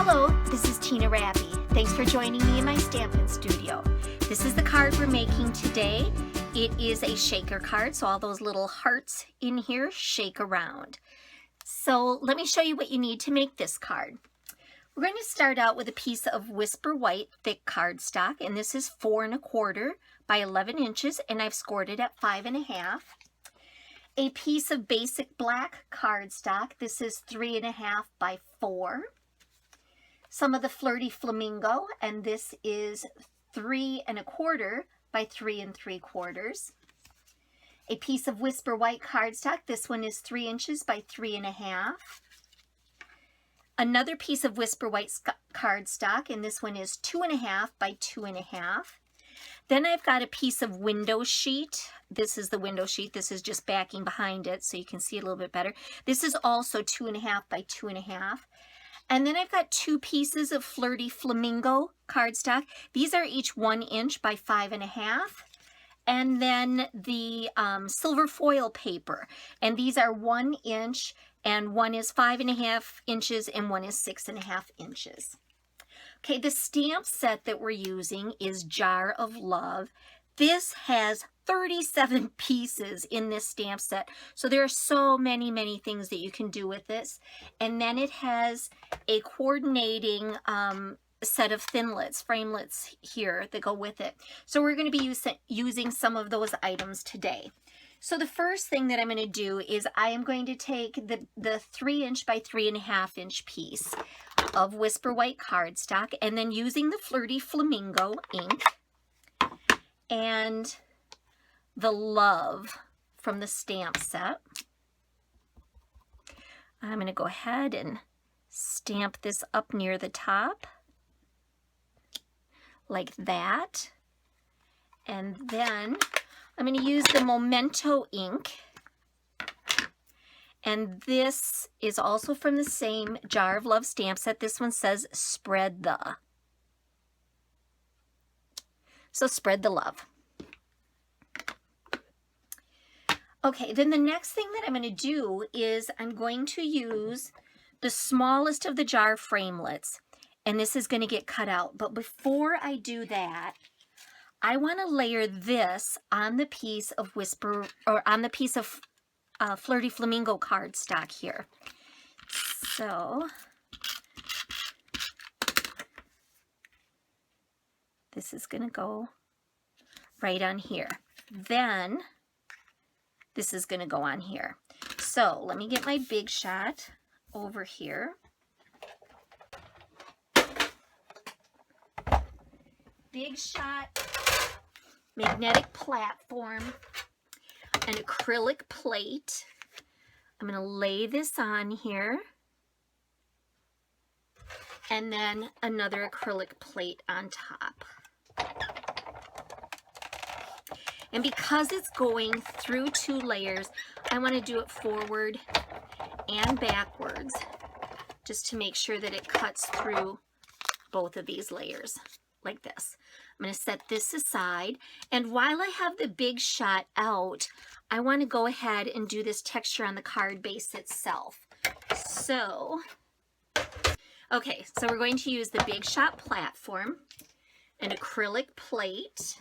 Hello, this is Tina Rappe. Thanks for joining me in my Stampin' studio. This is the card we're making today. It is a shaker card, so all those little hearts in here shake around. So let me show you what you need to make this card. We're going to start out with a piece of Whisper White thick cardstock, and this is 4 1/4 by 11 inches, and I've scored it at 5 1/2. A piece of basic black cardstock. This is 3 1/2 by 4. Some of the Flirty Flamingo, and this is 3 1/4 by 3 3/4. A piece of Whisper White cardstock. This one is 3 inches by 3 1/2. Another piece of Whisper White cardstock, and this one is 2 1/2 by 2 1/2. Then I've got a piece of window sheet. This is the window sheet. This is just backing behind it so you can see it a little bit better. This is also 2 1/2 by 2 1/2. And then I've got 2 pieces of Flirty Flamingo cardstock. These are each 1 inch by 5 1/2. And then the silver foil paper. And these are 1 inch, and one is 5 1/2 inches and one is 6 1/2 inches. Okay, the stamp set that we're using is Jar of Love. This has 37 pieces in this stamp set. So there are so many things that you can do with this. And then it has a coordinating set of thinlits, framelits here that go with it. So we're going to be using some of those items today. So the first thing that I'm going to do is I am going to take the 3 inch by 3 1/2 inch piece of Whisper White cardstock, and then using the Flirty Flamingo ink and the Love from the stamp set, I'm going to go ahead and stamp this up near the top like that. And then I'm going to use the Memento Ink, and this is also from the same Jar of Love stamp set. This one says Spread the. So spread the love. Okay, then the next thing that I'm going to do is I'm going to use the smallest of the jar framelits, and this is going to get cut out. But before I do that, I want to layer this on the piece of Flirty Flamingo cardstock here. So this is going to go right on here. Then this is going to go on here. So let me get my Big Shot over here. Big Shot magnetic platform, an acrylic plate. I'm going to lay this on here, and then another acrylic plate on top. And because it's going through 2 layers, I want to do it forward and backwards just to make sure that it cuts through both of these layers like this. I'm going to set this aside, and while I have the Big Shot out, I want to go ahead and do this texture on the card base itself. So, okay, so we're going to use the Big Shot platform, an acrylic plate,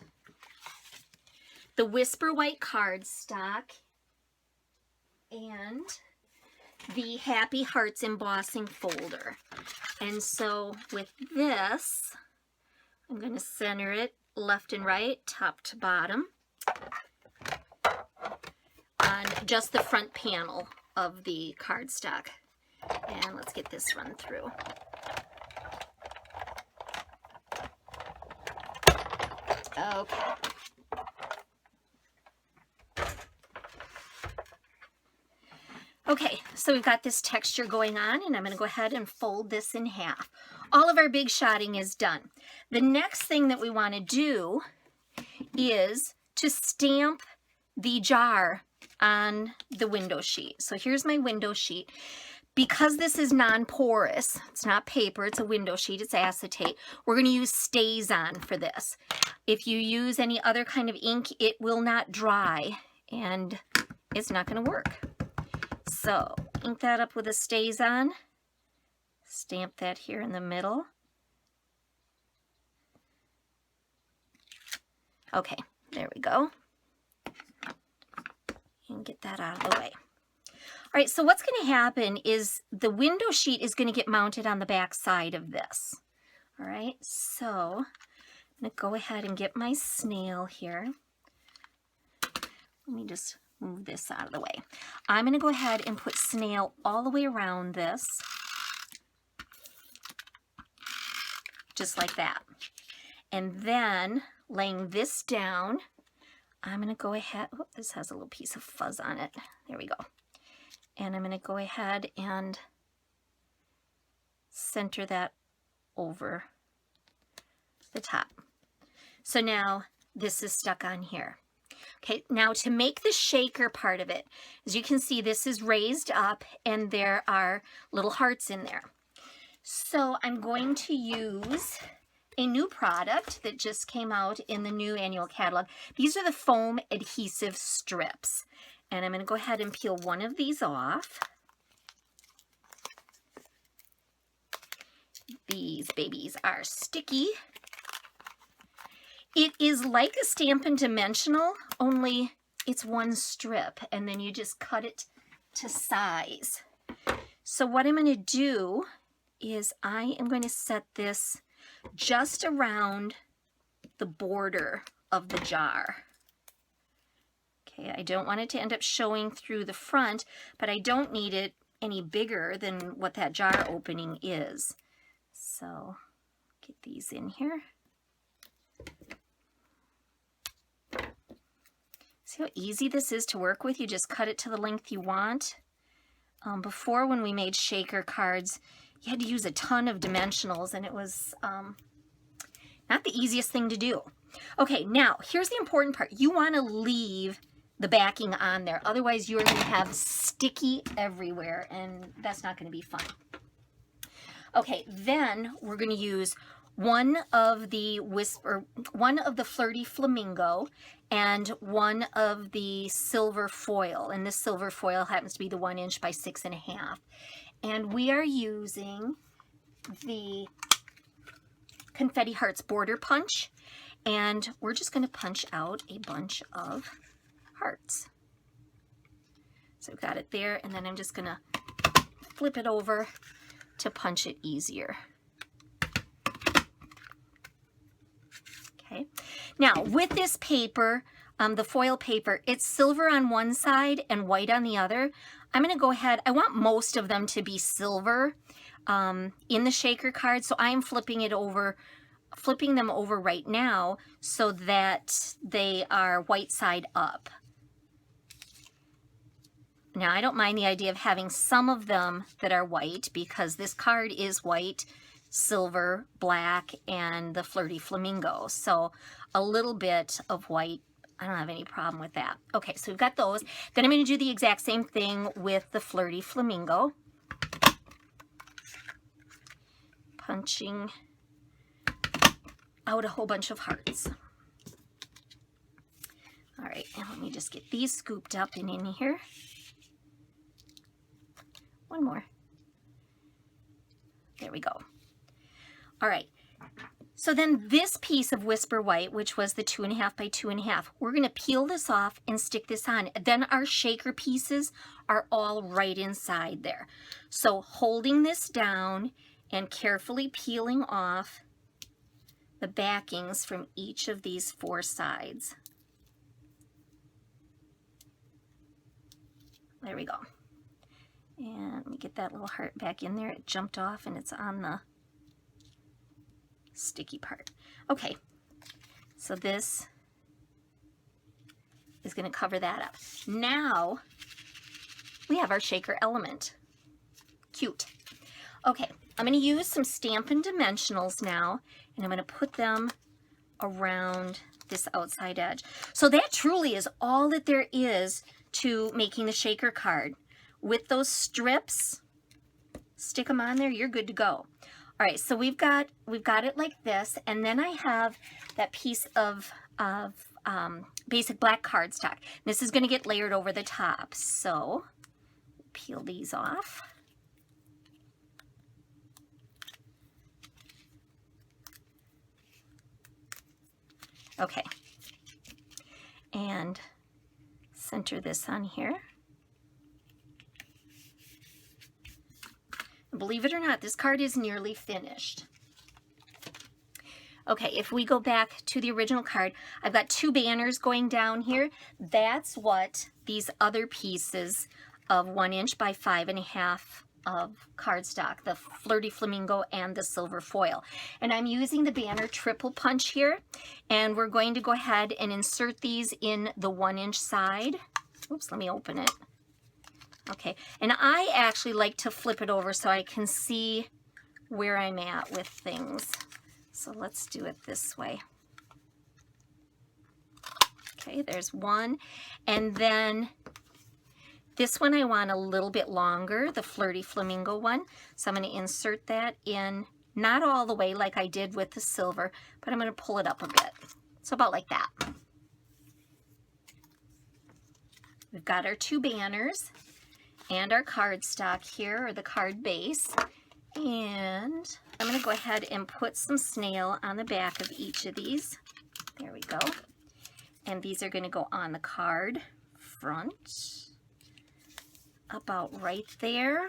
the Whisper White cardstock, and the Happy Hearts embossing folder. And so with this, I'm going to center it left and right, top to bottom, on just the front panel of the cardstock. And let's get this run through. Okay. Okay, so we've got this texture going on, and I'm going to go ahead and fold this in half. All of our big shotting is done. The next thing that we want to do is to stamp the jar on the window sheet. So here's my window sheet. Because this is non-porous, it's not paper, it's a window sheet, it's acetate, we're going to use StazOn for this. If you use any other kind of ink, it will not dry, and it's not going to work. So ink that up with a StazOn Stamp that here in the middle. Okay, there we go. And get that out of the way. All right, so what's going to happen is the window sheet is going to get mounted on the back side of this. All right, so I'm going to go ahead and get my snail here. Let me just move this out of the way. I'm going to go ahead and put snail all the way around this, just like that. And then laying this down, I'm going to go ahead, oh, this has a little piece of fuzz on it. There we go. And I'm going to go ahead and center that over the top. So now this is stuck on here. Okay, now to make the shaker part of it, as you can see, this is raised up and there are little hearts in there. So I'm going to use a new product that just came out in the new annual catalog. These are the foam adhesive strips. And I'm going to go ahead and peel one of these off. These babies are sticky. It is like a Stampin' Dimensional, only it's one strip, and then you just cut it to size. So what I'm going to do is I am going to set this just around the border of the jar. Okay, I don't want it to end up showing through the front, but I don't need it any bigger than what that jar opening is. So get these in here. See how easy this is to work with? You just cut it to the length you want. Before, when we made shaker cards, you had to use a ton of dimensionals, and it was not the easiest thing to do. Okay, now here's the important part. You want to leave the backing on there. Otherwise, you're going to have sticky everywhere, and that's not going to be fun. Okay, then we're going to use one of the Flirty Flamingo and one of the silver foil. And this silver foil happens to be the 1 inch by 6.5. And we are using the Confetti Hearts Border Punch. And we're just going to punch out a bunch of hearts. So I've got it there, and then I'm just going to flip it over to punch it easier. Okay. Now with this paper, the foil paper, it's silver on one side and white on the other. I'm going to go ahead, I want most of them to be silver in the shaker card, so I'm flipping them over right now so that they are white side up. Now I don't mind the idea of having some of them that are white because this card is white, silver, black, and the Flirty Flamingo. So a little bit of white, I don't have any problem with that. Okay, so we've got those. Then I'm going to do the exact same thing with the Flirty Flamingo. Punching out a whole bunch of hearts. All right, and let me just get these scooped up and in here. One more. There we go. All right, so then this piece of Whisper White, which was the 2.5 by 2.5, we're going to peel this off and stick this on. Then our shaker pieces are all right inside there. So holding this down and carefully peeling off the backings from each of these 4 sides. There we go. And let me get that little heart back in there. It jumped off and it's on the sticky part. Okay, so this is going to cover that up. Now we have our shaker element. Cute. Okay, I'm going to use some Stampin' Dimensionals now, and I'm going to put them around this outside edge. So that truly is all that there is to making the shaker card. With those strips, stick them on there, you're good to go. All right, so we've got it like this, and then I have that piece of basic black cardstock. This is going to get layered over the top, so peel these off. Okay. And center this on here. Believe it or not, this card is nearly finished. Okay, if we go back to the original card, I've got 2 banners going down here. That's what these other pieces of 1 inch by 5.5 of cardstock, the Flirty Flamingo and the silver foil. And I'm using the banner triple punch here, and we're going to go ahead and insert these in the 1 inch side. Oops, let me open it. Okay, and I actually like to flip it over so I can see where I'm at with things. So let's do it this way. Okay, there's one. And then this one I want a little bit longer, the Flirty Flamingo one. So I'm going to insert that in, not all the way like I did with the silver, but I'm going to pull it up a bit. So about like that. We've got our 2 banners and our cardstock here, or the card base. And I'm going to go ahead and put some snail on the back of each of these. There we go. And these are going to go on the card front, about right there.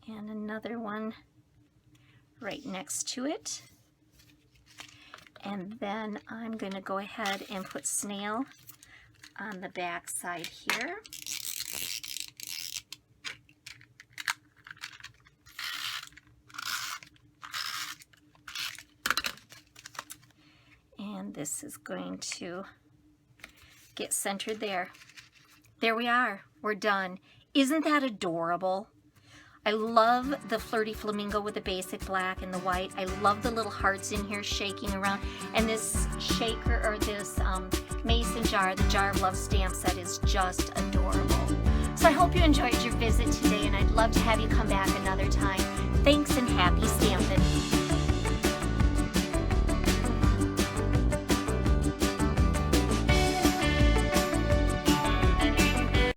And another one right next to it. And then I'm going to go ahead and put snail on the back side here. And this is going to get centered there. There we are. We're done. Isn't that adorable? I love the Flirty Flamingo with the basic black and the white. I love the little hearts in here shaking around. And this shaker, or this mason jar, the Jar of Love stamp set, is just adorable. So I hope you enjoyed your visit today, and I'd love to have you come back another time. Thanks, and happy stamping.